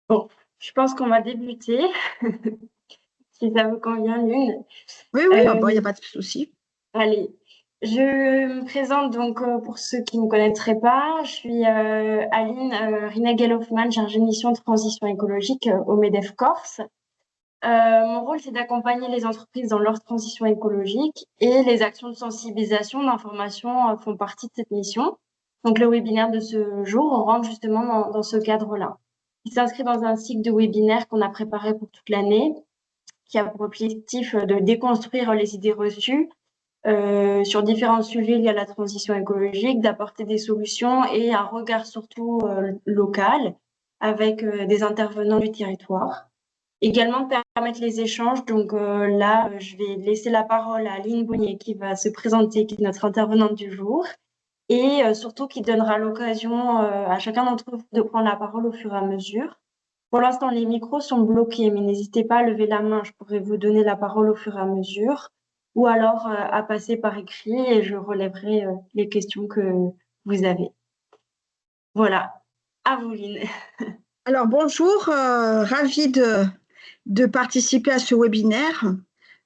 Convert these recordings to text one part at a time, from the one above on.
Bon, je pense qu'on va débuter, si ça vous convient, Lune. Oui, oui, ah bah, il n'y a Euh, pas de souci. allez, je me présente donc pour ceux qui ne me connaîtraient pas. Je suis Aline Rinagel-Hoffmann, chargée de mission de transition écologique au MEDEF Corse. Mon rôle, c'est d'accompagner les entreprises dans leur transition écologique et les actions de sensibilisation, d'information font partie de cette mission. Donc, le webinaire de ce jour rentre justement dans ce cadre-là. Il s'inscrit dans un cycle de webinaires qu'on a préparé pour toute l'année, qui a pour objectif de déconstruire les idées reçues sur différents sujets liés à la transition écologique, d'apporter des solutions et un regard surtout local avec des intervenants du territoire. Également de permettre les échanges. Donc là, je vais laisser la parole à Aline Bonnier qui va se présenter, qui est notre intervenante du jour, et surtout qui donnera l'occasion à chacun d'entre vous de prendre la parole au fur et à mesure. Pour l'instant, les micros sont bloqués, mais n'hésitez pas à lever la main, je pourrai vous donner la parole au fur et à mesure, ou alors à passer par écrit et je relèverai les questions que vous avez. Voilà, à vous, Lynn. Alors, bonjour, ravi de participer à ce webinaire,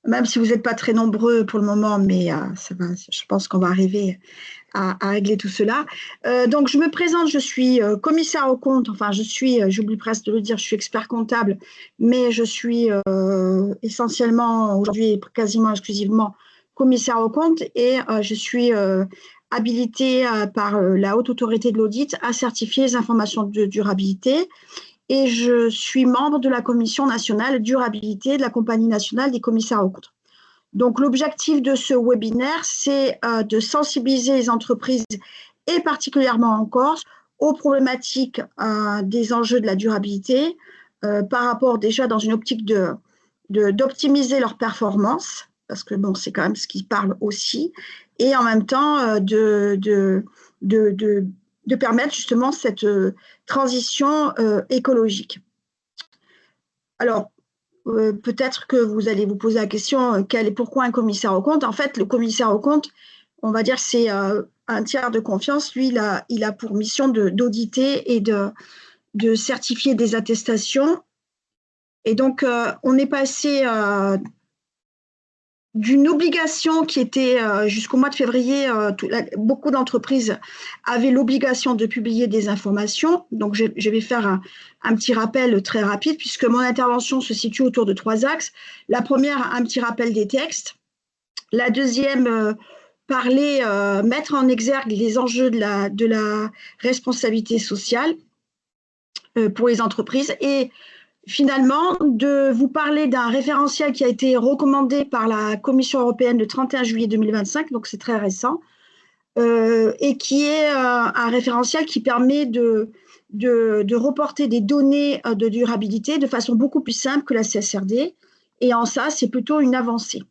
même si vous n'êtes pas très nombreux pour le moment, mais ça va, je pense qu'on va arriver à régler tout cela. Donc, je me présente, je suis commissaire aux comptes, enfin, j'oublie presque de le dire, je suis expert comptable, mais je suis essentiellement, aujourd'hui, quasiment exclusivement commissaire aux comptes et je suis habilitée par la Haute Autorité de l'Audit à certifier les informations de durabilité et je suis membre de la Commission nationale durabilité de la Compagnie nationale des commissaires aux comptes. Donc, l'objectif de ce webinaire, c'est de sensibiliser les entreprises, et particulièrement en Corse, aux problématiques des enjeux de la durabilité par rapport déjà dans une optique d'optimiser leur performance, parce que bon, c'est quand même ce qui parle aussi, et en même temps de, de, de permettre justement cette transition écologique. Alors, peut-être que vous allez vous poser la question, pourquoi un commissaire aux comptes? En fait, le commissaire aux comptes, on va dire, c'est un tiers de confiance. Lui, il a pour mission d'auditer et de certifier des attestations. Et donc, on est passé d'une obligation qui était jusqu'au mois de février, beaucoup d'entreprises avaient l'obligation de publier des informations. Donc, je vais faire un petit rappel très rapide puisque mon intervention se situe autour de trois axes. La première, un petit rappel des textes. La deuxième, mettre en exergue les enjeux de la responsabilité sociale pour les entreprises et finalement, de vous parler d'un référentiel qui a été recommandé par la Commission européenne le 31 juillet 2025, donc c'est très récent, et qui est un référentiel qui permet de reporter des données de durabilité de façon beaucoup plus simple que la CSRD. Et en ça, c'est plutôt une avancée.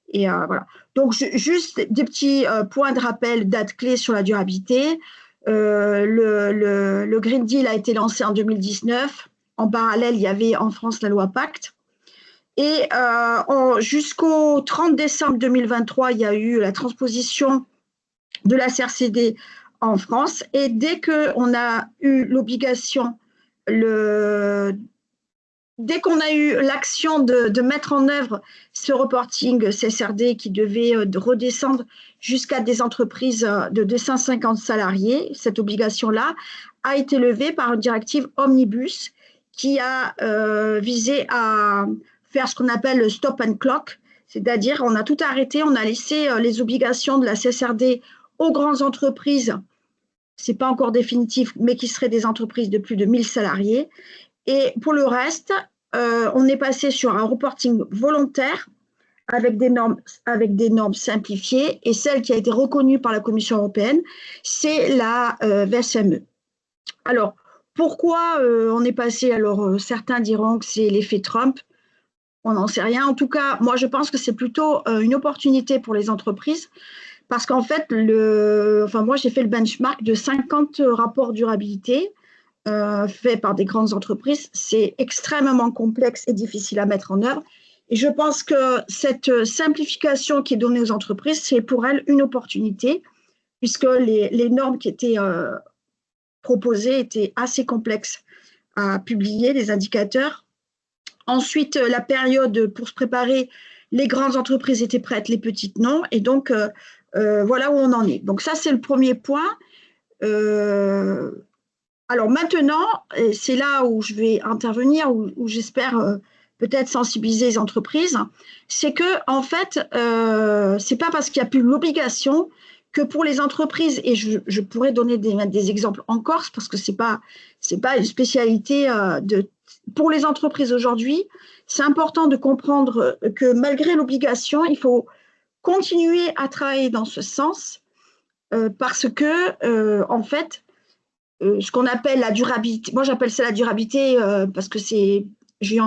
Et voilà. Donc, juste des petits points de rappel, dates clés sur la durabilité. Le Green Deal a été lancé en 2019. En parallèle, il y avait en France la loi Pacte. Et jusqu'au 30 décembre 2023, il y a eu la transposition de la CRCD en France. Et dès qu'on a eu l'obligation, dès qu'on a eu l'action de mettre en œuvre ce reporting CSRD qui devait redescendre jusqu'à des entreprises de 250 salariés, cette obligation-là a été levée par une directive omnibus qui a visé à faire ce qu'on appelle le stop and clock, c'est-à-dire on a tout arrêté, on a laissé les obligations de la CSRD aux grandes entreprises, ce n'est pas encore définitif, mais qui seraient des entreprises de plus de 1000 salariés. Et pour le reste, on est passé sur un reporting volontaire avec des normes simplifiées. Et celle qui a été reconnue par la Commission européenne, c'est la VSME. Alors, pourquoi on est passé? Alors, certains diront que c'est l'effet Trump. On n'en sait rien. En tout cas, moi, je pense que c'est plutôt une opportunité pour les entreprises parce qu'en fait, moi, j'ai fait le benchmark de 50 rapports durabilité fait par des grandes entreprises. C'est extrêmement complexe et difficile à mettre en œuvre. Et je pense que cette simplification qui est donnée aux entreprises, c'est pour elles une opportunité, puisque les normes qui étaient proposées étaient assez complexes à publier, les indicateurs. Ensuite, la période pour se préparer, les grandes entreprises étaient prêtes, les petites non. Et donc, voilà où on en est. Donc ça, c'est le premier point. Alors maintenant, c'est là où je vais intervenir, où j'espère peut-être sensibiliser les entreprises, c'est que en fait, c'est pas parce qu'il n'y a plus l'obligation que pour les entreprises, et je pourrais donner des exemples en Corse, parce que c'est pas une spécialité pour les entreprises aujourd'hui, c'est important de comprendre que malgré l'obligation, il faut continuer à travailler dans ce sens, parce que, en fait, ce qu'on appelle la durabilité, moi j'appelle ça la durabilité parce que j'y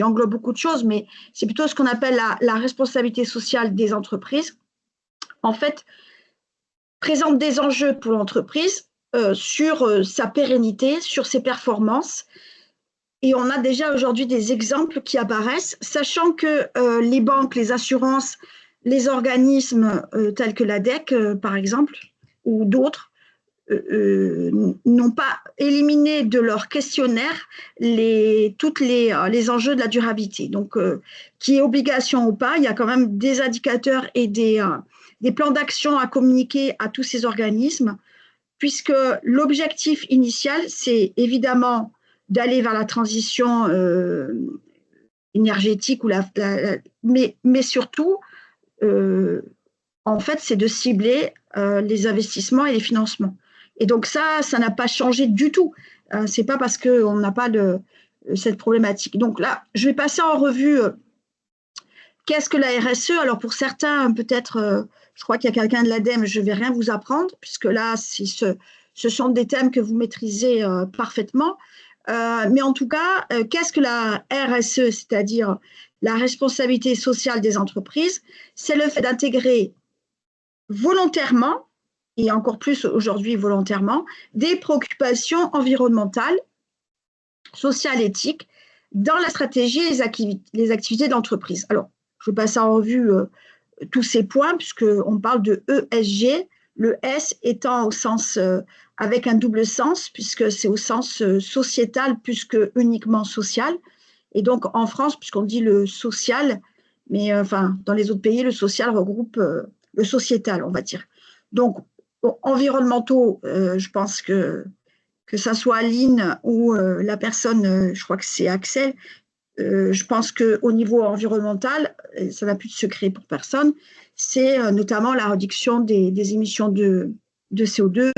englobe beaucoup de choses, mais c'est plutôt ce qu'on appelle la responsabilité sociale des entreprises. En fait, présente des enjeux pour l'entreprise sur sa pérennité, sur ses performances. Et on a déjà aujourd'hui des exemples qui apparaissent, sachant que les banques, les assurances, les organismes tels que l'ADEC, par exemple, ou d'autres, n'ont pas éliminé de leur questionnaire tous les enjeux de la durabilité. Donc, qu'il y ait obligation ou pas, il y a quand même des indicateurs et des plans d'action à communiquer à tous ces organismes, puisque l'objectif initial, c'est évidemment d'aller vers la transition énergétique, mais surtout, en fait, c'est de cibler les investissements et les financements. Et donc ça n'a pas changé du tout. C'est pas parce qu'on n'a pas cette problématique. Donc là, je vais passer en revue qu'est-ce que la RSE. Alors pour certains, peut-être, je crois qu'il y a quelqu'un de l'ADEME, je ne vais rien vous apprendre, puisque là, ce sont des thèmes que vous maîtrisez parfaitement. Mais en tout cas, qu'est-ce que la RSE, c'est-à-dire la responsabilité sociale des entreprises? C'est le fait d'intégrer volontairement, et encore plus aujourd'hui volontairement, des préoccupations environnementales, sociales, éthiques, dans la stratégie et les activités d'entreprise. Alors, je vais passer en revue tous ces points, puisqu'on parle de ESG, le S étant au sens, avec un double sens, puisque c'est au sens sociétal plus que uniquement social. Et donc, en France, puisqu'on dit le social, mais enfin, dans les autres pays, le social regroupe le sociétal, on va dire. Donc, environnementaux, je pense que ça soit Aline ou la personne, je crois que c'est Axel, je pense qu'au niveau environnemental, ça n'a plus de secret pour personne, c'est notamment la réduction des émissions de CO2,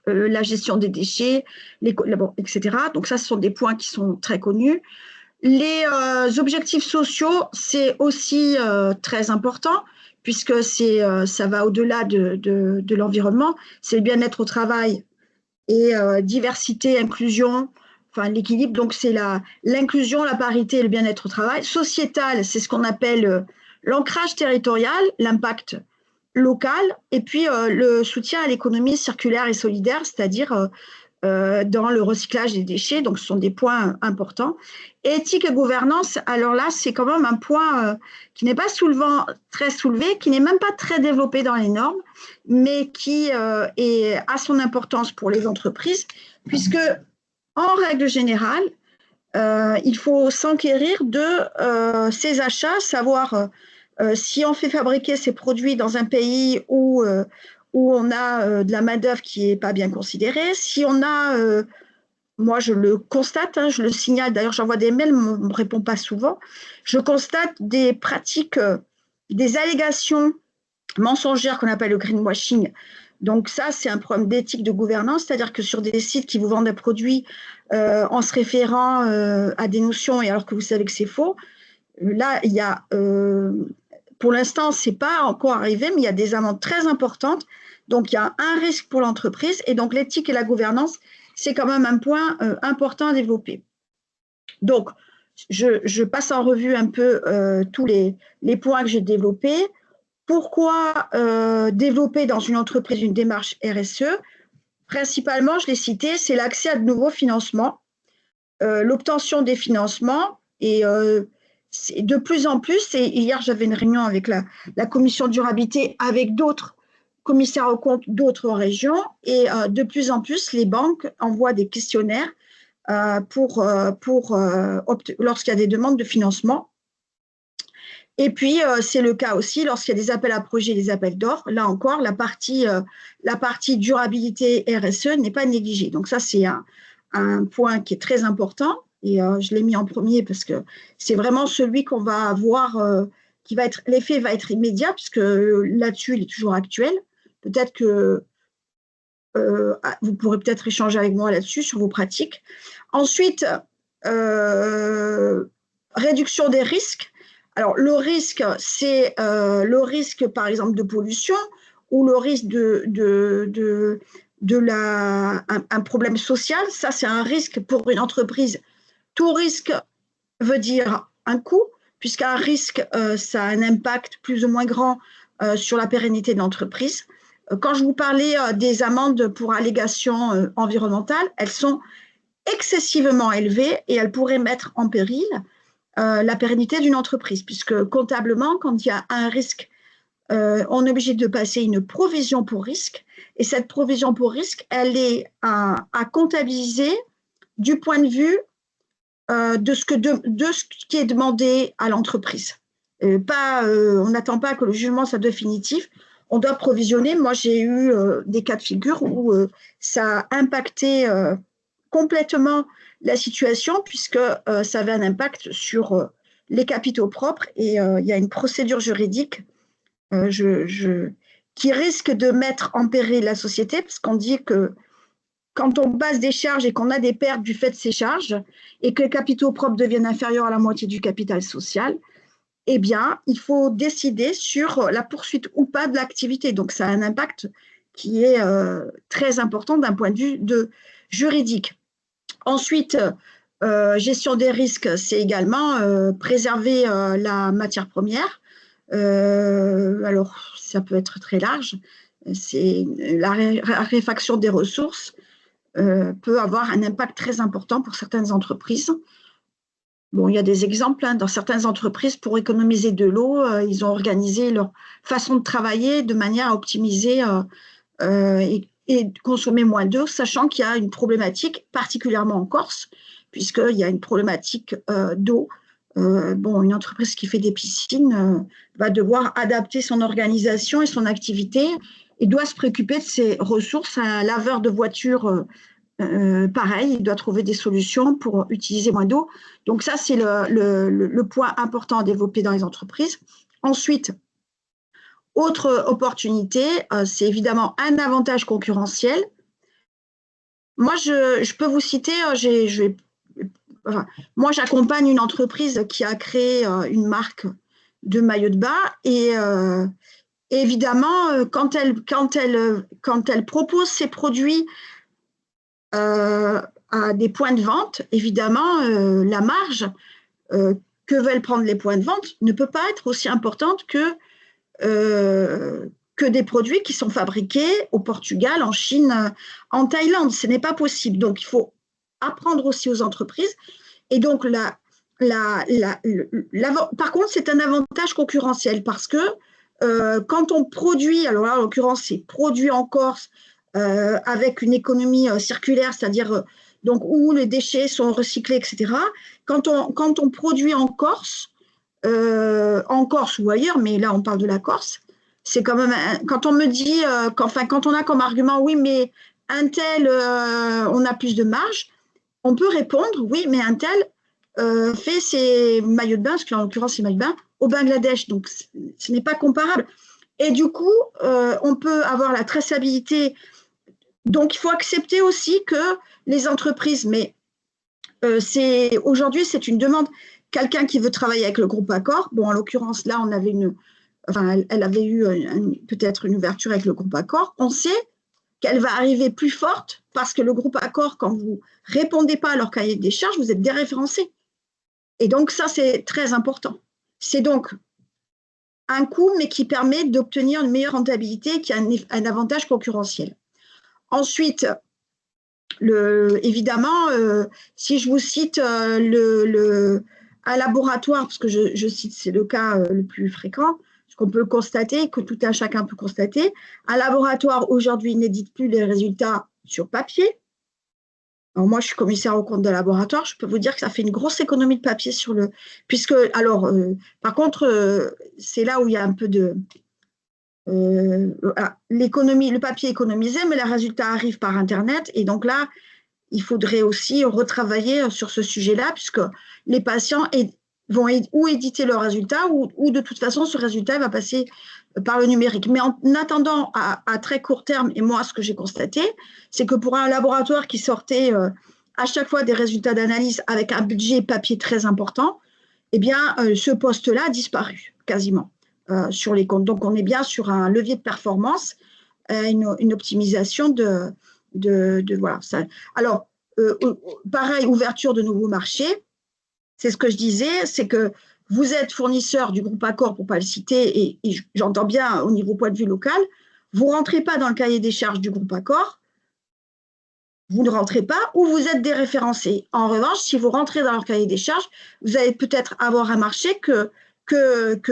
la gestion des déchets, etc. Donc ça, ce sont des points qui sont très connus. Les objectifs sociaux, c'est aussi très important, puisque ça va au-delà de l'environnement, c'est le bien-être au travail et diversité, inclusion, enfin l'équilibre, donc c'est l'inclusion, la parité et le bien-être au travail. Sociétal, c'est ce qu'on appelle l'ancrage territorial, l'impact local, et puis le soutien à l'économie circulaire et solidaire, c'est-à-dire dans le recyclage des déchets, donc ce sont des points importants. Éthique et gouvernance, alors là, c'est quand même un point qui n'est pas souvent très soulevé, qui n'est même pas très développé dans les normes, mais qui a son importance pour les entreprises, puisque, en règle générale, il faut s'enquérir de ces achats, savoir si on fait fabriquer ces produits dans un pays où on a de la main-d'œuvre qui n'est pas bien considérée, si on a, moi je le constate, je le signale, d'ailleurs j'envoie des mails, on ne me répond pas souvent, je constate des pratiques, des allégations mensongères qu'on appelle le greenwashing. Donc ça, c'est un problème d'éthique de gouvernance, c'est-à-dire que sur des sites qui vous vendent des produits en se référant à des notions et alors que vous savez que c'est faux, là, il y a, pour l'instant, ce n'est pas encore arrivé, mais il y a des amendes très importantes. Donc, il y a un risque pour l'entreprise et donc l'éthique et la gouvernance, c'est quand même un point important à développer. Donc, je passe en revue un peu tous les points que j'ai développés. Pourquoi développer dans une entreprise une démarche RSE? Principalement, je l'ai cité, c'est l'accès à de nouveaux financements, l'obtention des financements et de plus en plus, et hier j'avais une réunion avec la commission durabilité avec d'autres commissaires aux comptes d'autres régions et de plus en plus les banques envoient des questionnaires lorsqu'il y a des demandes de financement. Et puis, c'est le cas aussi lorsqu'il y a des appels à projets, des appels d'offres. Là encore, la partie durabilité RSE n'est pas négligée. Donc ça, c'est un point qui est très important. Et je l'ai mis en premier parce que c'est vraiment celui qu'on va avoir, l'effet va être immédiat, puisque là-dessus, il est toujours actuel. Peut-être que vous pourrez peut-être échanger avec moi là-dessus, sur vos pratiques. Ensuite, réduction des risques. Alors, le risque, c'est le risque, par exemple, de pollution ou le risque un problème social. Ça, c'est un risque pour une entreprise. Tout risque veut dire un coût, puisqu'un risque, ça a un impact plus ou moins grand sur la pérennité de l'entreprise. Quand je vous parlais des amendes pour allégations environnementales, elles sont excessivement élevées et elles pourraient mettre en péril la pérennité d'une entreprise, puisque comptablement, quand il y a un risque, on est obligé de passer une provision pour risque, et cette provision pour risque, elle est à comptabiliser du point de vue de ce qui est demandé à l'entreprise. On n'attend pas que le jugement soit définitif, on doit provisionner. Moi, j'ai eu des cas de figure où ça a impacté complètement la situation, puisque ça avait un impact sur les capitaux propres, et il y a une procédure juridique qui risque de mettre en péril la société, parce qu'on dit que quand on base des charges et qu'on a des pertes du fait de ces charges, et que les capitaux propres deviennent inférieurs à la moitié du capital social, eh bien, il faut décider sur la poursuite ou pas de l'activité. Donc, ça a un impact qui est très important d'un point de vue juridique. Ensuite, gestion des risques, c'est également préserver la matière première. Alors, ça peut être très large. C'est la raréfaction des ressources peut avoir un impact très important pour certaines entreprises. Bon, il y a des exemples dans certaines entreprises, pour économiser de l'eau, ils ont organisé leur façon de travailler de manière à optimiser et consommer moins d'eau, sachant qu'il y a une problématique, particulièrement en Corse, puisqu'il y a une problématique d'eau. Une entreprise qui fait des piscines va devoir adapter son organisation et son activité et doit se préoccuper de ses ressources. Un laveur de voiture, pareil, il doit trouver des solutions pour utiliser moins d'eau. Donc ça, c'est le point important à développer dans les entreprises. Ensuite, autre opportunité, c'est évidemment un avantage concurrentiel. Moi, je peux vous citer, moi, j'accompagne une entreprise qui a créé une marque de maillot de bain, et évidemment, quand elle propose ses produits à des points de vente, évidemment, la marge que veulent prendre les points de vente ne peut pas être aussi importante que des produits qui sont fabriqués au Portugal, en Chine, en Thaïlande. Ce n'est pas possible. Donc, il faut apprendre aussi aux entreprises. Et donc, par contre, c'est un avantage concurrentiel, parce que quand on produit, alors là, en l'occurrence, c'est produit en Corse avec une économie circulaire, c'est-à-dire donc où les déchets sont recyclés, etc. Quand on produit en Corse ou ailleurs, mais là, on parle de la Corse, c'est quand même, quand on me dit, quand on a comme argument, oui, mais un tel, on a plus de marge, on peut répondre, oui, mais un tel fait ses maillots de bain, parce qu'en l'occurrence, c'est maillots de bain, au Bangladesh, donc ce n'est pas comparable. Et du coup, on peut avoir la traçabilité. Donc, il faut accepter aussi que les entreprises, mais aujourd'hui, c'est une demande. Quelqu'un qui veut travailler avec le groupe Accor, bon, en l'occurrence, là, elle avait eu peut-être une ouverture avec le groupe Accor. On sait qu'elle va arriver plus forte, parce que le groupe Accor, quand vous ne répondez pas à leur cahier des charges, vous êtes déréférencé. Et donc, ça, c'est très important. C'est donc un coût, mais qui permet d'obtenir une meilleure rentabilité, qui a un avantage concurrentiel. Ensuite, évidemment, si je vous cite un laboratoire, parce que je cite, c'est le cas le plus fréquent, ce qu'on peut constater, que tout un chacun peut constater, un laboratoire aujourd'hui n'édite plus les résultats sur papier. Alors moi, je suis commissaire aux comptes de laboratoire. Je peux vous dire que ça fait une grosse économie de papier sur le… Puisque, alors, par contre, c'est là où il y a un peu de… l'économie, le papier économisé, mais les résultats arrivent par Internet. Et donc là, il faudrait aussi retravailler sur ce sujet-là, puisque les patients vont ou éditer leurs résultats, ou de toute façon, ce résultat va passer par le numérique. Mais en attendant, à très court terme, et moi, ce que j'ai constaté, c'est que pour un laboratoire qui sortait à chaque fois des résultats d'analyse avec un budget papier très important, eh bien, ce poste-là a disparu quasiment sur les comptes. Donc, on est bien sur un levier de performance, une optimisation voilà. Ça. Alors, pareil, ouverture de nouveaux marchés. C'est ce que je disais, c'est que vous êtes fournisseur du groupe Accor, pour ne pas le citer, et j'entends bien au niveau point de vue local, vous ne rentrez pas dans le cahier des charges du groupe Accor, vous ne rentrez pas ou vous êtes déréférencé. En revanche, si vous rentrez dans leur cahier des charges, vous allez peut-être avoir un marché que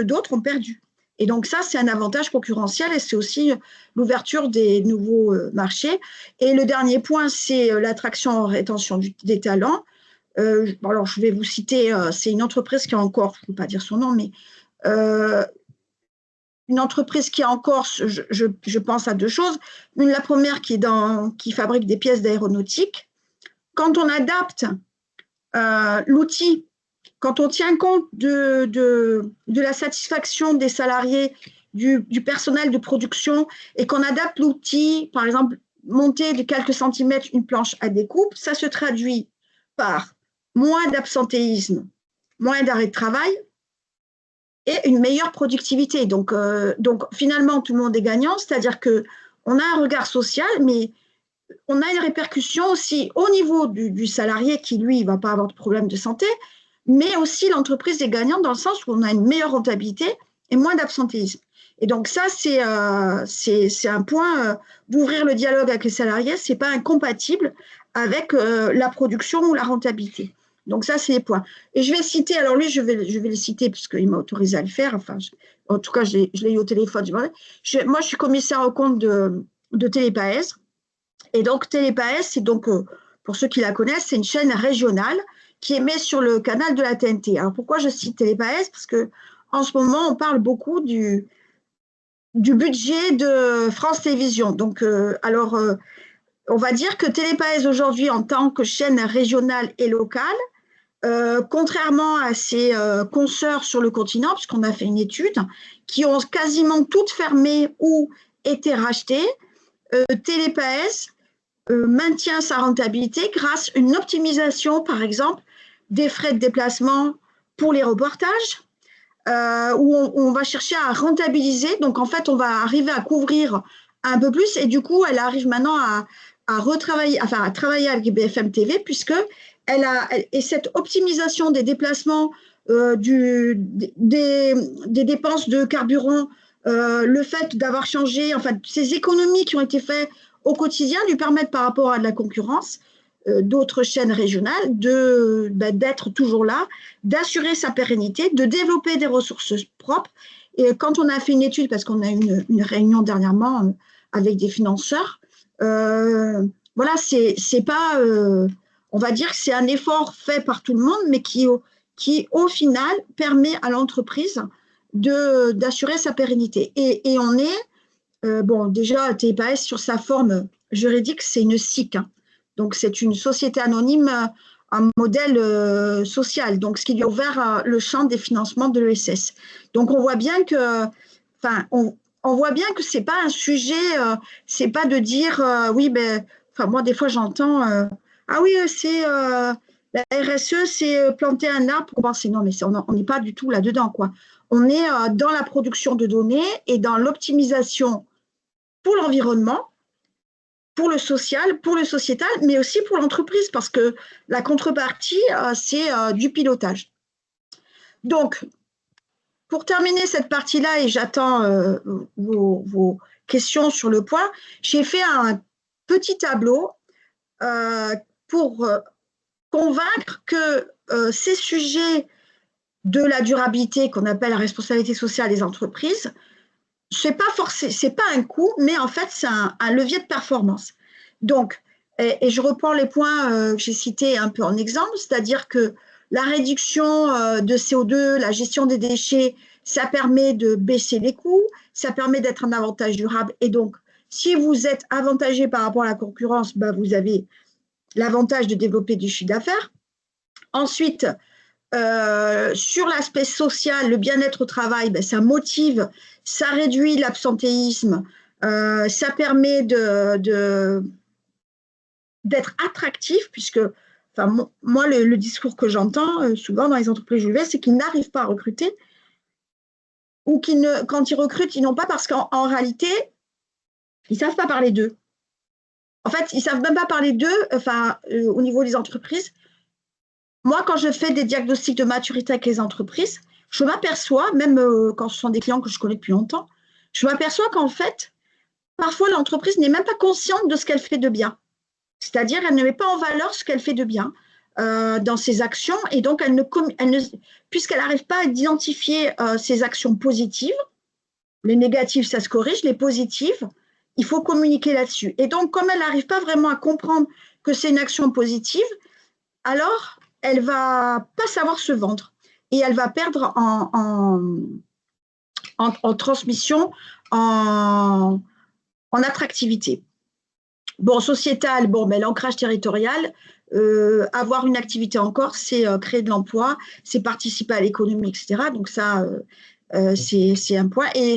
d'autres ont perdu. Et donc ça, c'est un avantage concurrentiel et c'est aussi l'ouverture des nouveaux marchés. Et le dernier point, c'est l'attraction et rétention des talents. Alors, je vais vous citer, c'est une entreprise qui a encore, je ne peux pas dire son nom, mais une entreprise qui est en Corse, je pense à deux choses. La première qui fabrique des pièces d'aéronautique. Quand on adapte l'outil, quand on tient compte de la satisfaction des salariés, du personnel de production, et qu'on adapte l'outil, par exemple, monter de quelques centimètres une planche à découpe, ça se traduit par moins d'absentéisme, moins d'arrêt de travail, et une meilleure productivité. Donc, finalement, tout le monde est gagnant, c'est-à-dire qu'on a un regard social, mais on a une répercussion aussi au niveau du salarié qui, lui, ne va pas avoir de problème de santé, mais aussi l'entreprise est gagnante dans le sens où on a une meilleure rentabilité et moins d'absentéisme. Et donc ça, c'est un point d'ouvrir le dialogue avec les salariés, ce n'est pas incompatible avec la production ou la rentabilité. Donc ça, c'est les points. Et je vais citer, alors lui, je vais le citer puisqu'il m'a autorisé à le faire. Enfin, en tout cas, je l'ai eu au téléphone. Moi, je suis commissaire aux comptes de Télépaès. Et donc, Télépaès, c'est donc, pour ceux qui la connaissent, c'est une chaîne régionale qui émet sur le canal de la TNT. Alors, pourquoi je cite Télépaès? Parce qu'en ce moment, on parle beaucoup du budget de France Télévisions. Donc, on va dire que Télépaès, aujourd'hui, en tant que chaîne régionale et locale, contrairement à ses consoeurs sur le continent, puisqu'on a fait une étude, qui ont quasiment toutes fermé ou été rachetées, Télépaès maintient sa rentabilité grâce à une optimisation, par exemple, des frais de déplacement pour les reportages, où on va chercher à rentabiliser. Donc, en fait, on va arriver à couvrir un peu plus et du coup, elle arrive maintenant à travailler avec BFM TV puisque et cette optimisation des déplacements, des dépenses de carburant, le fait d'avoir changé, enfin, ces économies qui ont été faites au quotidien lui permettent par rapport à de la concurrence d'autres chaînes régionales d'être toujours là, d'assurer sa pérennité, de développer des ressources propres. Et quand on a fait une étude, parce qu'on a eu une réunion dernièrement avec des financeurs, voilà, c'est pas, on va dire que c'est un effort fait par tout le monde, mais qui au final permet à l'entreprise d'assurer sa pérennité. Et on est, bon, déjà, TPAS, sur sa forme juridique, c'est une SIC. Hein. Donc, c'est une société anonyme, un modèle social. Donc, ce qui lui a ouvert le champ des financements de l'ESS. Donc, on voit bien que, enfin, on voit bien que c'est pas un sujet, c'est pas de dire, oui, ben, enfin, moi, des fois, j'entends, ah oui, c'est la RSE, c'est planter un arbre pour penser. Non, mais on n'est pas du tout là-dedans, quoi. On est dans la production de données et dans l'optimisation pour l'environnement, pour le social, pour le sociétal, mais aussi pour l'entreprise, parce que la contrepartie, c'est du pilotage. Donc, pour terminer cette partie-là, et j'attends vos questions sur le point, j'ai fait un petit tableau pour convaincre que ces sujets de la durabilité qu'on appelle la responsabilité sociale des entreprises, c'est pas un coût, mais en fait, c'est un levier de performance. Donc, et je reprends les points que j'ai cités un peu en exemple, c'est-à-dire que la réduction de CO2, la gestion des déchets, ça permet de baisser les coûts, ça permet d'être un avantage durable. Et donc, si vous êtes avantagé par rapport à la concurrence, ben vous avez l'avantage de développer du chiffre d'affaires. Ensuite, sur l'aspect social, le bien-être au travail, ben, ça motive, ça réduit l'absentéisme, ça permet d'être attractif, puisque enfin, moi, le discours que j'entends souvent dans les entreprises où je vais, c'est qu'ils n'arrivent pas à recruter, ou quand ils recrutent, ils n'ont pas parce qu'en réalité, ils ne savent pas parler d'eux. En fait, ils ne savent même pas parler d'eux au niveau des entreprises. Moi, quand je fais des diagnostics de maturité avec les entreprises, je m'aperçois, même quand ce sont des clients que je connais depuis longtemps, je m'aperçois qu'en fait, parfois, l'entreprise n'est même pas consciente de ce qu'elle fait de bien. C'est-à-dire, elle ne met pas en valeur ce qu'elle fait de bien dans ses actions, et donc, puisqu'elle n'arrive pas à identifier ses actions positives, les négatives, ça se corrige, les positives, il faut communiquer là-dessus. Et donc, comme elle n'arrive pas vraiment à comprendre que c'est une action positive, alors elle va pas savoir se vendre et elle va perdre en transmission, en attractivité. Bon, sociétal, bon, mais l'ancrage territorial, avoir une activité en Corse, c'est créer de l'emploi, c'est participer à l'économie, etc. Donc ça, c'est un point. Et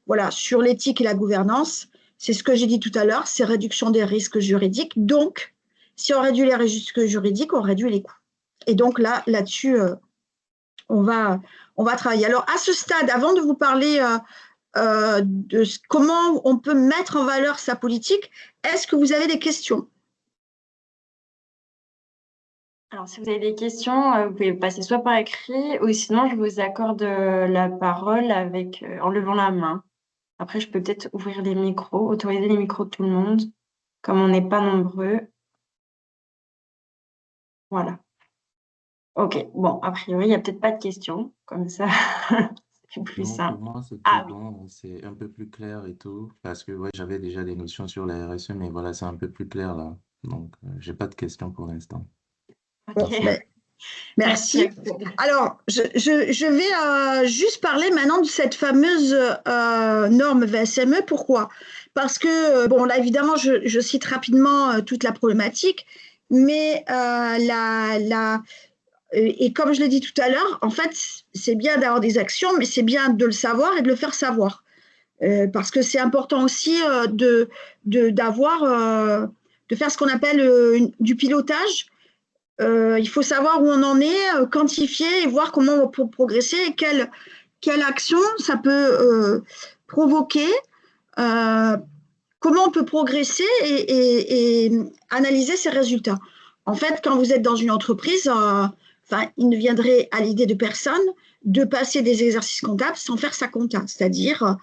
voilà, sur l'éthique et la gouvernance, c'est ce que j'ai dit tout à l'heure, c'est réduction des risques juridiques. Donc, si on réduit les risques juridiques, on réduit les coûts. Et donc là-dessus, on va travailler. Alors, à ce stade, avant de vous parler de comment on peut mettre en valeur sa politique, est-ce que vous avez des questions? Alors, si vous avez des questions, vous pouvez passer soit par écrit ou sinon je vous accorde la parole en levant la main. Après, je peux peut-être ouvrir les micros, autoriser les micros de tout le monde, comme on n'est pas nombreux. Voilà. Ok, bon, a priori, il n'y a peut-être pas de questions, comme ça, c'est plus Non, pour simple. moi, c'est tout Ah oui, bon, c'est un peu plus clair et tout, parce que ouais, j'avais déjà des notions sur la RSE, mais voilà, c'est un peu plus clair là. Donc, j'ai pas de questions pour l'instant. Bon, ok. ben, Merci, merci. Axel. Alors, je vais juste parler maintenant de cette fameuse norme VSME. Pourquoi? Parce que, bon, là, évidemment, je cite rapidement toute la problématique, mais et comme je l'ai dit tout à l'heure, en fait, c'est bien d'avoir des actions, mais c'est bien de le savoir et de le faire savoir. Parce que c'est important aussi d'avoir, de faire ce qu'on appelle du pilotage. Il faut savoir où on en est, quantifier et voir comment on peut progresser et quelle action ça peut provoquer, euh, comment on peut progresser et analyser ses résultats. En fait, quand vous êtes dans une entreprise, il ne viendrait à l'idée de personne de passer des exercices comptables sans faire sa compta. C'est-à-dire,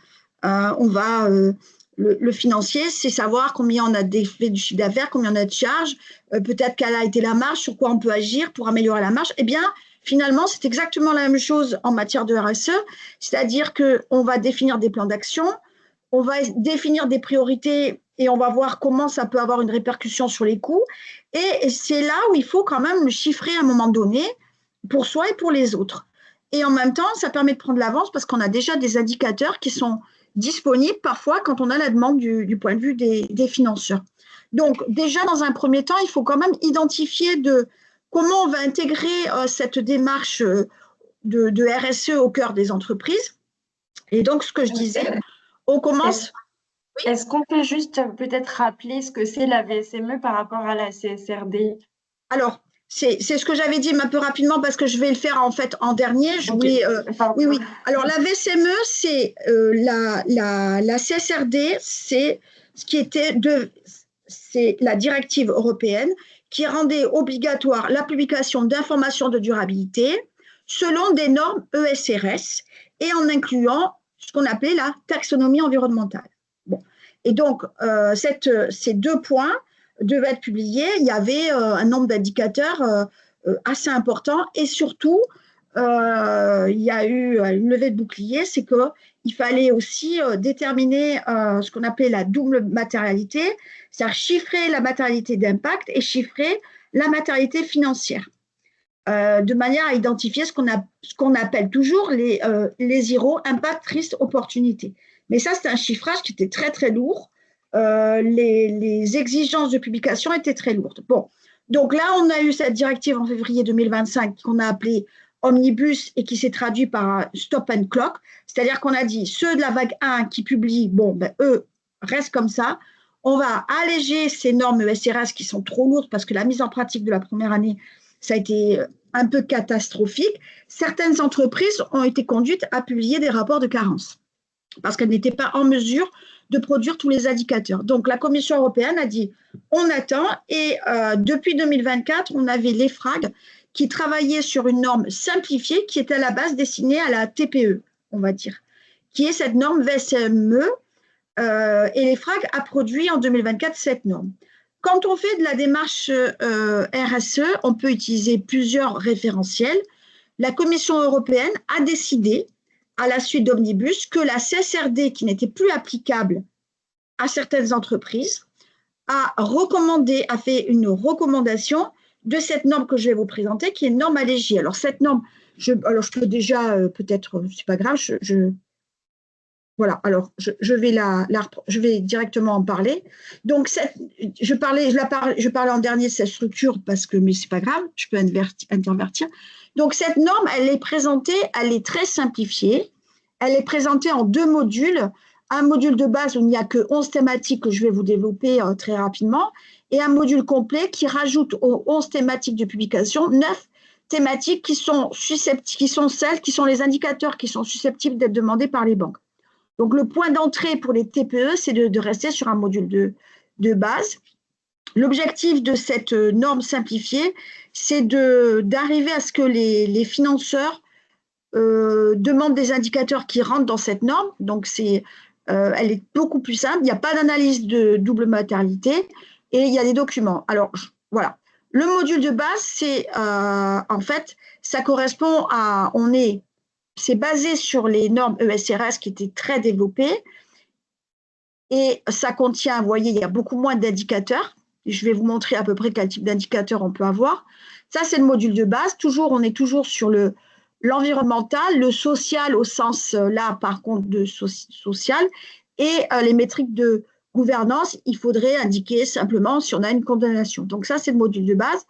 le financier, c'est savoir combien on a fait du chiffre d'affaires, combien on a de charges, peut-être quelle a été la marge, sur quoi on peut agir pour améliorer la marge. Eh bien, finalement, c'est exactement la même chose en matière de RSE, c'est-à-dire qu'on va définir des plans d'action, on va définir des priorités et on va voir comment ça peut avoir une répercussion sur les coûts. Et c'est là où il faut quand même le chiffrer à un moment donné pour soi et pour les autres. Et en même temps, ça permet de prendre l'avance parce qu'on a déjà des indicateurs qui sont disponibles parfois quand on a la demande du point de vue des financeurs. Donc déjà, dans un premier temps, il faut quand même identifier comment on va intégrer cette démarche de RSE au cœur des entreprises. Et donc, ce que je disais, on commence. Est-ce qu'on peut juste peut-être rappeler ce que c'est la VSME par rapport à la CSRD? Alors, c'est ce que j'avais dit un peu rapidement parce que je vais le faire en fait en dernier. Je voulais, oui, oui. Alors, la VSME, c'est la CSRD, c'est ce qui était c'est la directive européenne qui rendait obligatoire la publication d'informations de durabilité selon des normes ESRS et en incluant ce qu'on appelait la taxonomie environnementale. Bon. Et donc, ces deux points devaient être publiés. Il y avait un nombre d'indicateurs assez important et surtout, il y a eu une levée de bouclier, c'est qu'il il fallait aussi déterminer ce qu'on appelait la double matérialité, c'est-à-dire chiffrer la matérialité d'impact et chiffrer la matérialité financière, de manière à identifier ce qu'on appelle toujours les IRO, impact, risque, opportunité. Mais ça, c'est un chiffrage qui était très, très lourd. Les exigences de publication étaient très lourdes. Bon, donc là, on a eu cette directive en février 2025 qu'on a appelée Omnibus et qui s'est traduit par un stop and clock, c'est-à-dire qu'on a dit ceux de la vague 1 qui publient, bon, ben, eux restent comme ça. On va alléger ces normes ESRS qui sont trop lourdes parce que la mise en pratique de la première année, ça a été un peu catastrophique. Certaines entreprises ont été conduites à publier des rapports de carence parce qu'elles n'étaient pas en mesure de produire tous les indicateurs. Donc, la Commission européenne a dit on attend et depuis 2024, on avait l'EFRAG qui travaillait sur une norme simplifiée qui était à la base destinée à la TPE, on va dire, qui est cette norme VSME et l'EFRAG a produit en 2024 cette norme. Quand on fait de la démarche RSE, on peut utiliser plusieurs référentiels. La Commission européenne a décidé, à la suite d'Omnibus, que la CSRD, qui n'était plus applicable à certaines entreprises, a fait une recommandation de cette norme que je vais vous présenter, qui est une norme allégée. Alors, cette norme, je peux déjà, peut-être, c'est pas grave, voilà, alors je vais directement en parler. Donc, je parlais en dernier de cette structure, mais c'est pas grave, je peux intervertir. Donc, cette norme, elle est très simplifiée. Elle est présentée en 2 modules. Un module de base où il n'y a que 11 thématiques que je vais vous développer très rapidement, et un module complet qui rajoute aux 11 thématiques de publication 9 thématiques qui sont les indicateurs qui sont susceptibles d'être demandés par les banques. Donc, le point d'entrée pour les TPE, c'est de rester sur un module de base. L'objectif de cette norme simplifiée, c'est d'arriver à ce que les financeurs demandent des indicateurs qui rentrent dans cette norme. Donc, elle est beaucoup plus simple. Il n'y a pas d'analyse de double matérialité et il y a des documents. Alors, voilà. Le module de base, c'est en fait, ça correspond à… C'est basé sur les normes ESRS qui étaient très développées et ça contient, vous voyez, il y a beaucoup moins d'indicateurs. Je vais vous montrer à peu près quel type d'indicateurs on peut avoir. Ça, c'est le module de base. On est toujours sur l'environnemental, le social au sens, là, par contre, de social, et les métriques de gouvernance, il faudrait indiquer simplement si on a une condamnation. Donc ça, c'est le module de base.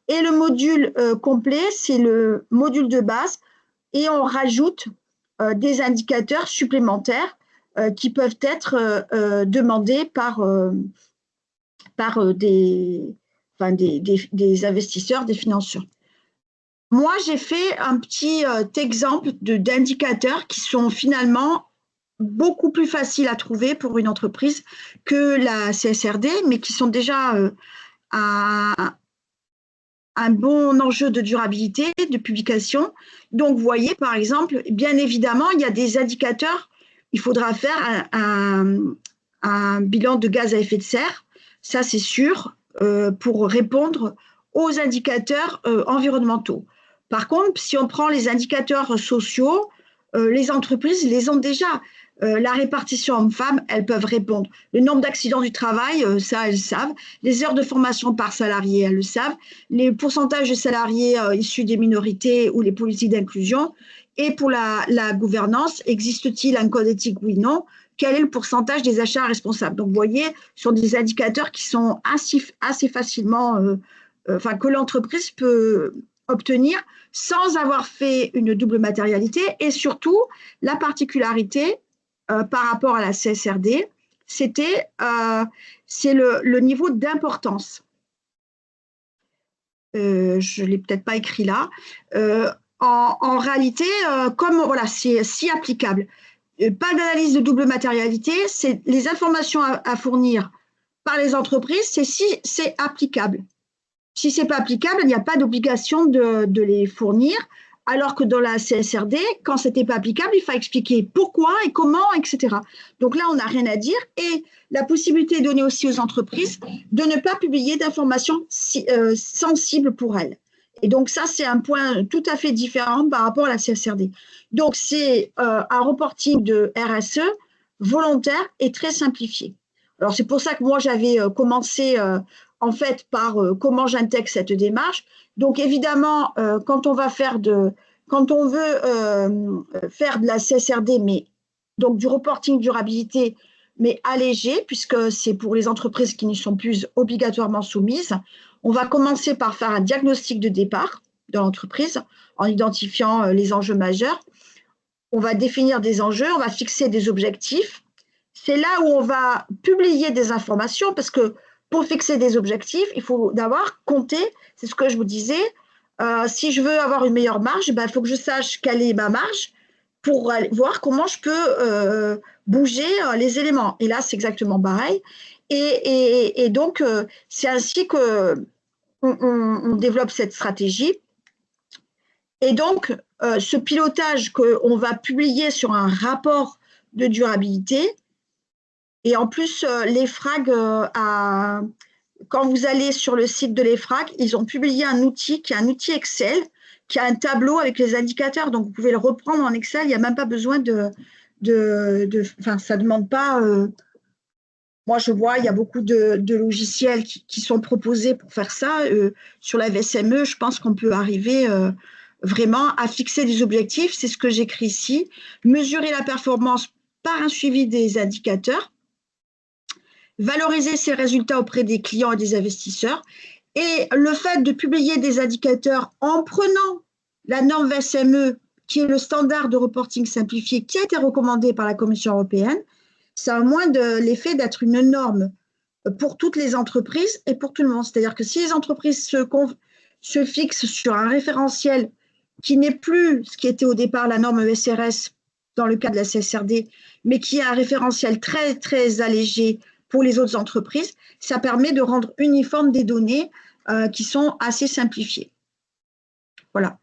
Et le module complet, c'est le module de base, et on rajoute des indicateurs supplémentaires qui peuvent être demandés par des investisseurs, des financeurs. Moi, j'ai fait un petit exemple d'indicateurs qui sont finalement beaucoup plus faciles à trouver pour une entreprise que la CSRD, mais qui sont déjà un bon enjeu de durabilité, de publication. Donc, vous voyez, par exemple, bien évidemment, il y a des indicateurs. Il faudra faire un bilan de gaz à effet de serre, ça c'est sûr, pour répondre aux indicateurs environnementaux. Par contre, si on prend les indicateurs sociaux, les entreprises les ont déjà. La répartition hommes-femmes, elles peuvent répondre. Le nombre d'accidents du travail, ça, elles savent. Les heures de formation par salarié, elles le savent. Les pourcentages de salariés issus des minorités ou les politiques d'inclusion. Et pour la gouvernance, existe-t-il un code éthique, oui, non? Quel est le pourcentage des achats responsables? Donc, vous voyez, ce sont des indicateurs qui sont assez facilement, que l'entreprise peut obtenir sans avoir fait une double matérialité. Et surtout, la particularité par rapport à la CSRD, c'est le niveau d'importance. Je ne l'ai peut-être pas écrit là. En réalité, comme voilà, c'est si applicable, pas d'analyse de double matérialité, c'est les informations à fournir par les entreprises, c'est si c'est applicable. Si ce n'est pas applicable, il n'y a pas d'obligation de les fournir, alors que dans la CSRD, quand ce n'était pas applicable, il faut expliquer pourquoi et comment, etc. Donc là, on n'a rien à dire. Et la possibilité est donnée aussi aux entreprises de ne pas publier d'informations sensibles pour elles. Et donc, ça, c'est un point tout à fait différent par rapport à la CSRD. Donc, c'est un reporting de RSE volontaire et très simplifié. Alors, c'est pour ça que moi, j'avais commencé en fait par comment j'intègre cette démarche. Donc, évidemment, quand on veut faire de la CSRD, mais donc du reporting durabilité, mais allégé, puisque c'est pour les entreprises qui ne sont plus obligatoirement soumises, on va commencer par faire un diagnostic de départ de l'entreprise en identifiant les enjeux majeurs. On va définir des enjeux, on va fixer des objectifs. C'est là où on va publier des informations parce que pour fixer des objectifs, il faut d'abord compter, c'est ce que je vous disais, si je veux avoir une meilleure marge, il faut que je sache quelle est ma marge pour voir comment je peux bouger les éléments. Et là, c'est exactement pareil. Et donc, c'est ainsi que on développe cette stratégie. Et donc, ce pilotage qu'on va publier sur un rapport de durabilité, et en plus, l'EFRAG, quand vous allez sur le site de l'EFRAG, ils ont publié un outil qui est un outil Excel, qui a un tableau avec les indicateurs. Donc, vous pouvez le reprendre en Excel. Il n'y a même pas besoin ça ne demande pas. Moi, je vois, il y a beaucoup de logiciels qui sont proposés pour faire ça. Sur la VSME, je pense qu'on peut arriver vraiment à fixer des objectifs. C'est ce que j'écris ici. Mesurer la performance par un suivi des indicateurs. Valoriser ses résultats auprès des clients et des investisseurs. Et le fait de publier des indicateurs en prenant la norme VSME, qui est le standard de reporting simplifié, qui a été recommandé par la Commission européenne, ça a moins l'effet d'être une norme pour toutes les entreprises et pour tout le monde. C'est-à-dire que si les entreprises se fixent sur un référentiel qui n'est plus ce qui était au départ la norme ESRS dans le cas de la CSRD, mais qui est un référentiel très, très allégé pour les autres entreprises, ça permet de rendre uniforme des données qui sont assez simplifiées. Voilà.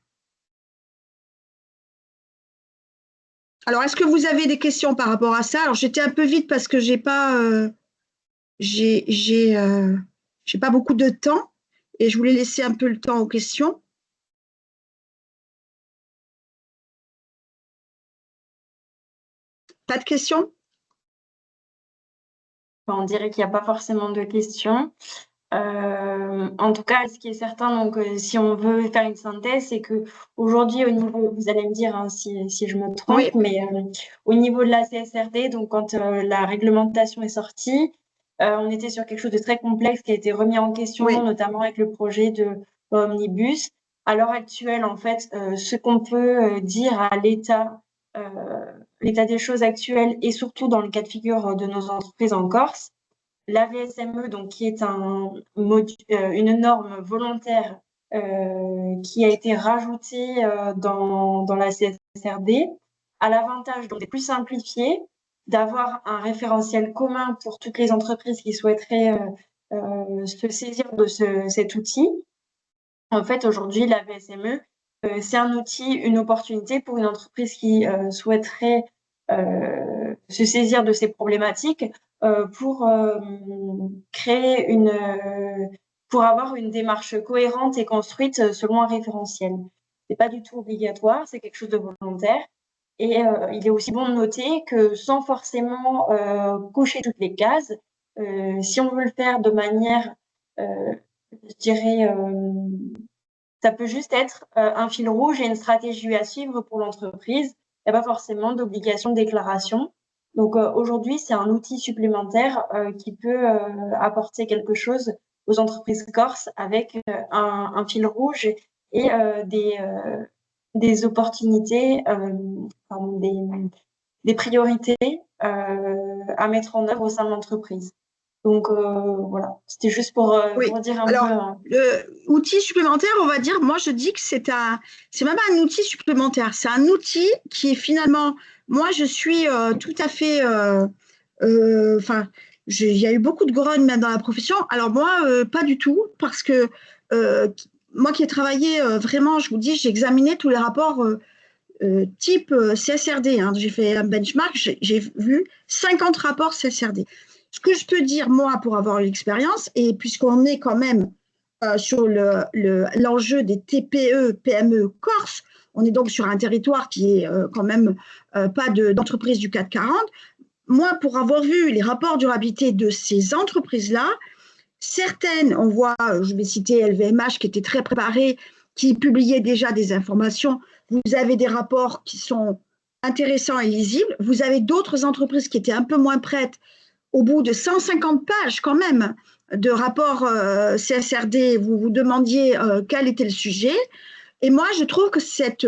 Alors, est-ce que vous avez des questions par rapport à ça? Alors, j'étais un peu vite parce que j'ai pas beaucoup de temps et je voulais laisser un peu le temps aux questions. Pas de questions? On dirait qu'il n'y a pas forcément de questions. En tout cas, ce qui est certain, donc, si on veut faire une synthèse, c'est que aujourd'hui, au niveau, vous allez me dire hein, si je me trompe, Oui. mais au niveau de la CSRD, donc quand la réglementation est sortie, on était sur quelque chose de très complexe qui a été remis en question, Oui. notamment avec le projet de Omnibus. À l'heure actuelle, en fait, ce qu'on peut dire à l'état des choses actuelles et surtout dans le cas de figure de nos entreprises en Corse, la VSME, donc, qui est une norme volontaire qui a été rajoutée dans la CSRD, a l'avantage d'être plus simplifié, d'avoir un référentiel commun pour toutes les entreprises qui souhaiteraient se saisir de cet outil. En fait, aujourd'hui, la VSME, c'est un outil, une opportunité pour une entreprise qui souhaiterait se saisir de ces problématiques pour créer pour avoir une démarche cohérente et construite selon un référentiel. C'est pas du tout obligatoire, c'est quelque chose de volontaire. Et il est aussi bon de noter que sans forcément cocher toutes les cases, si on veut le faire de manière, je dirais, ça peut juste être un fil rouge et une stratégie à suivre pour l'entreprise. Il n'y a pas forcément d'obligation de déclaration. Donc aujourd'hui, c'est un outil supplémentaire qui peut apporter quelque chose aux entreprises corses avec un fil rouge et des opportunités, des priorités à mettre en œuvre au sein de l'entreprise. Donc voilà, c'était juste pour dire un peu. Alors, outil supplémentaire, on va dire, moi je dis que c'est même pas un outil supplémentaire, c'est un outil qui est finalement, moi je suis tout à fait, il y a eu beaucoup de grogne même dans la profession. Alors moi, pas du tout, parce que moi qui ai travaillé vraiment, je vous dis, j'ai examiné tous les rapports type CSRD. Hein. J'ai fait un benchmark, j'ai vu 50 rapports CSRD. Ce que je peux dire, moi, pour avoir eu l'expérience, et puisqu'on est quand même sur l'enjeu des TPE, PME Corse. On est donc sur un territoire qui est quand même pas d'entreprise du CAC 40. Moi, pour avoir vu les rapports de durabilité de ces entreprises-là, certaines, on voit, je vais citer LVMH qui était très préparé, qui publiait déjà des informations. Vous avez des rapports qui sont intéressants et lisibles. Vous avez d'autres entreprises qui étaient un peu moins prêtes. Au bout de 150 pages quand même de rapports CSRD, vous vous demandiez quel était le sujet. Et moi, je trouve que cette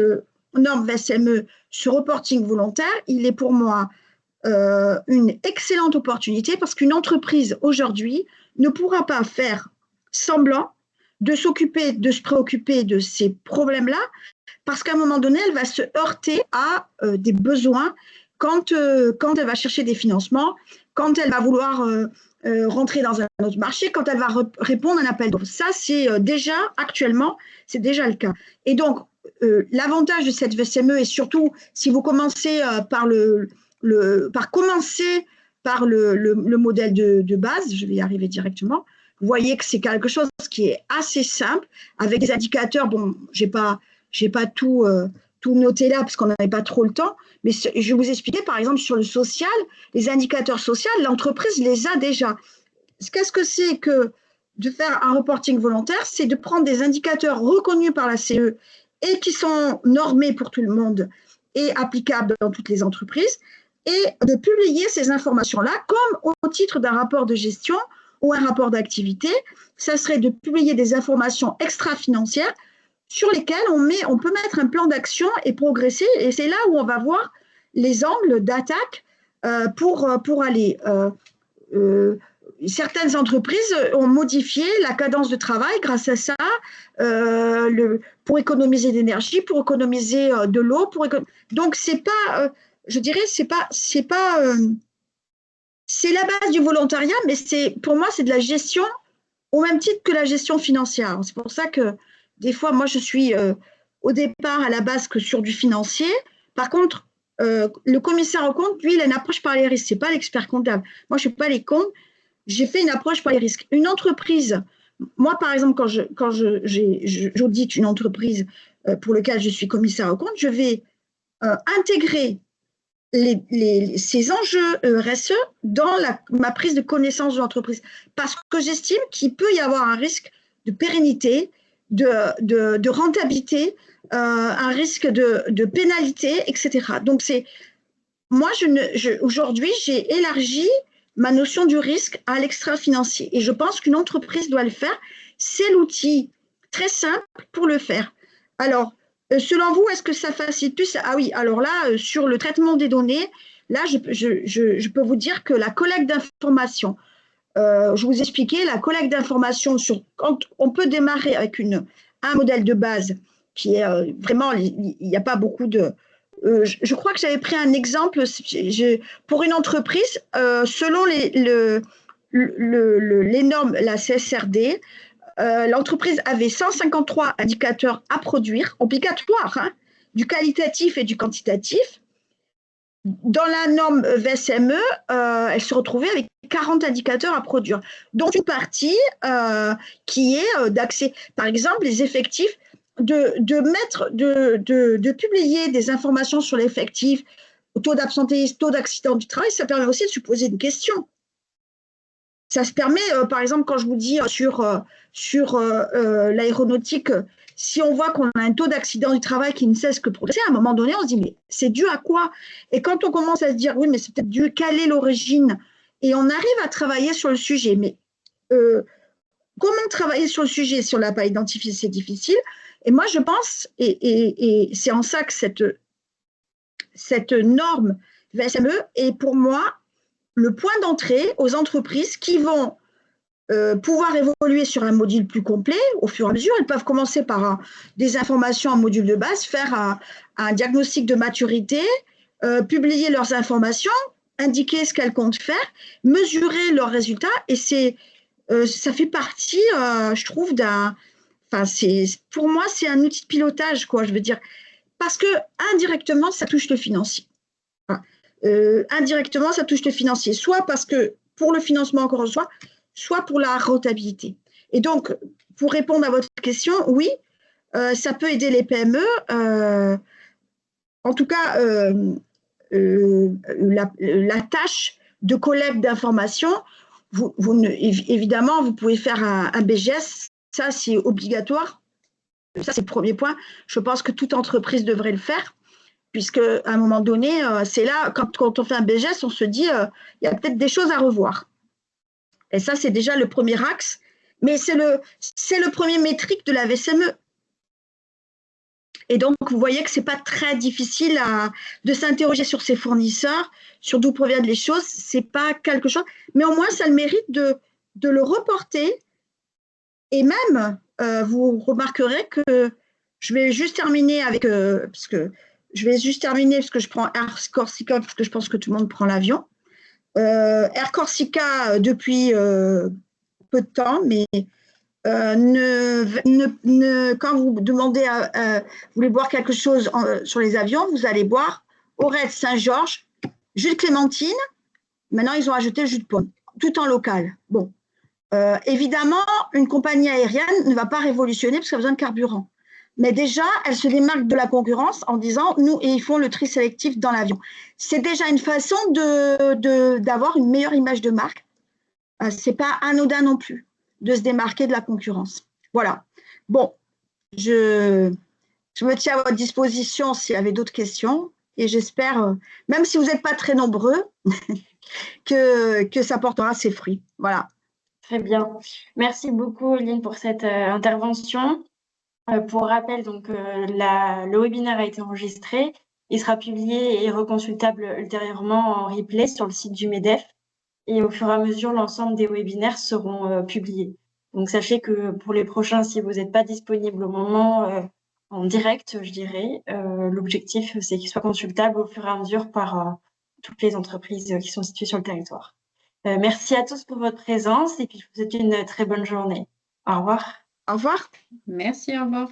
norme VSME, ce reporting volontaire, il est pour moi une excellente opportunité parce qu'une entreprise aujourd'hui ne pourra pas faire semblant de s'occuper, de se préoccuper de ces problèmes-là parce qu'à un moment donné, elle va se heurter à des besoins quand elle va chercher des financements, quand elle va vouloir rentrer dans un autre marché, quand elle va répondre à un appel d'offres. Ça, c'est déjà, actuellement, c'est déjà le cas. Et donc, l'avantage de cette VSME, et surtout si vous commencez par le modèle de base, je vais y arriver directement, vous voyez que c'est quelque chose qui est assez simple, avec des indicateurs, bon, j'ai pas tout noté là, parce qu'on n'avait pas trop le temps, mais je vais vous expliquer, par exemple, sur le social, les indicateurs sociaux, l'entreprise les a déjà. Qu'est-ce que c'est que de faire un reporting volontaire? C'est de prendre des indicateurs reconnus par la CE et qui sont normés pour tout le monde et applicables dans toutes les entreprises, et de publier ces informations-là comme au titre d'un rapport de gestion ou un rapport d'activité. Ça serait de publier des informations extra-financières sur lesquelles on peut mettre un plan d'action et progresser. Et c'est là où on va voir les angles d'attaque pour aller. Certaines entreprises ont modifié la cadence de travail grâce à ça, pour économiser d'énergie, pour économiser de l'eau. Donc, c'est pas, je dirais, c'est la base du volontariat, mais pour moi, c'est de la gestion au même titre que la gestion financière. C'est pour ça que des fois, moi, je suis au départ à la base que sur du financier. Par contre, le commissaire aux comptes, lui, il a une approche par les risques. C'est pas l'expert comptable. Moi, je ne fais pas les comptes. J'ai fait une approche par les risques. Une entreprise, moi, par exemple, quand j'audite une entreprise pour laquelle je suis commissaire aux comptes, je vais intégrer ces enjeux RSE dans ma prise de connaissance de l'entreprise, parce que j'estime qu'il peut y avoir un risque de pérennité, de rentabilité, un risque de pénalité, etc. Donc, moi, aujourd'hui, j'ai élargi ma notion du risque à l'extra-financier, et je pense qu'une entreprise doit le faire. C'est l'outil très simple pour le faire. Alors, selon vous, est-ce que ça facilite plus? Ah oui, alors là, sur le traitement des données, là, je peux vous dire que la collecte d'informations, je vous expliquais, la collecte d'informations, quand on peut démarrer avec un modèle de base qui est vraiment, il n'y a pas beaucoup de... je crois que j'avais pris un exemple pour une entreprise, selon les normes, la CSRD, l'entreprise avait 153 indicateurs à produire, obligatoires, hein, du qualitatif et du quantitatif. Dans la norme VSME, elle se retrouvait avec 40 indicateurs à produire, dont une partie qui est d'accès, par exemple, les effectifs, de publier des informations sur l'effectif, taux d'absentéisme, taux d'accident du travail. Ça permet aussi de se poser une question. Ça se permet, par exemple, quand je vous dis sur l'aéronautique, si on voit qu'on a un taux d'accident du travail qui ne cesse que progresser, à un moment donné, on se dit, mais c'est dû à quoi? Et quand on commence à se dire, oui, mais c'est peut-être dû, quelle est l'origine? Et on arrive à travailler sur le sujet. Mais comment travailler sur le sujet si on ne l'a pas identifié? C'est difficile. Et moi, je pense, et c'est en ça que cette norme VSME est pour moi le point d'entrée aux entreprises qui vont pouvoir évoluer sur un module plus complet au fur et à mesure. Elles peuvent commencer par des informations en module de base, faire un diagnostic de maturité, publier leurs informations, indiquer ce qu'elles comptent faire, mesurer leurs résultats, et ça fait partie, je trouve, pour moi, c'est un outil de pilotage, quoi, je veux dire, parce que indirectement, ça touche le financier. Indirectement, ça touche le financier, soit parce que pour le financement encore soit pour la rentabilité. Et donc, pour répondre à votre question, oui, ça peut aider les PME. En tout cas, la tâche de collecte d'informations, évidemment, vous pouvez faire un BGS, ça c'est obligatoire. Ça, c'est le premier point. Je pense que toute entreprise devrait le faire, puisque à un moment donné, c'est là, quand on fait un BGS, on se dit, il y a peut-être des choses à revoir. Et ça, c'est déjà le premier axe, mais c'est le premier métrique de la VSME. Et donc, vous voyez que ce n'est pas très difficile de s'interroger sur ses fournisseurs, sur d'où proviennent les choses. Ce n'est pas quelque chose, mais au moins, ça a le mérite de le reporter. Et même, vous remarquerez que je vais juste terminer avec, parce que je prends Air Corsica, parce que je pense que tout le monde prend l'avion. Air Corsica, depuis peu de temps, mais quand vous demandez, vous voulez boire quelque chose sur les avions, vous allez boire Aurette Saint-Georges, jus de clémentine. Maintenant, ils ont ajouté le jus de pomme, tout en local. Bon, évidemment, une compagnie aérienne ne va pas révolutionner parce qu'elle a besoin de carburant. Mais déjà, elle se démarque de la concurrence en disant, nous, et ils font le tri sélectif dans l'avion. C'est déjà une façon d'avoir une meilleure image de marque. Ce n'est pas anodin non plus de se démarquer de la concurrence. Voilà. Bon, je me tiens à votre disposition s'il y avait d'autres questions et j'espère, même si vous n'êtes pas très nombreux, que ça portera ses fruits. Voilà. Très bien. Merci beaucoup, Eline, pour cette intervention. Pour rappel, donc, le webinaire a été enregistré. Il sera publié et reconsultable ultérieurement en replay sur le site du MEDEF. Et au fur et à mesure, l'ensemble des webinaires seront publiés. Donc, sachez que pour les prochains, si vous n'êtes pas disponible au moment en direct, je dirais, l'objectif, c'est qu'ils soient consultables au fur et à mesure par toutes les entreprises qui sont situées sur le territoire. Merci à tous pour votre présence et puis je vous souhaite une très bonne journée. Au revoir. Au revoir. Merci, au revoir.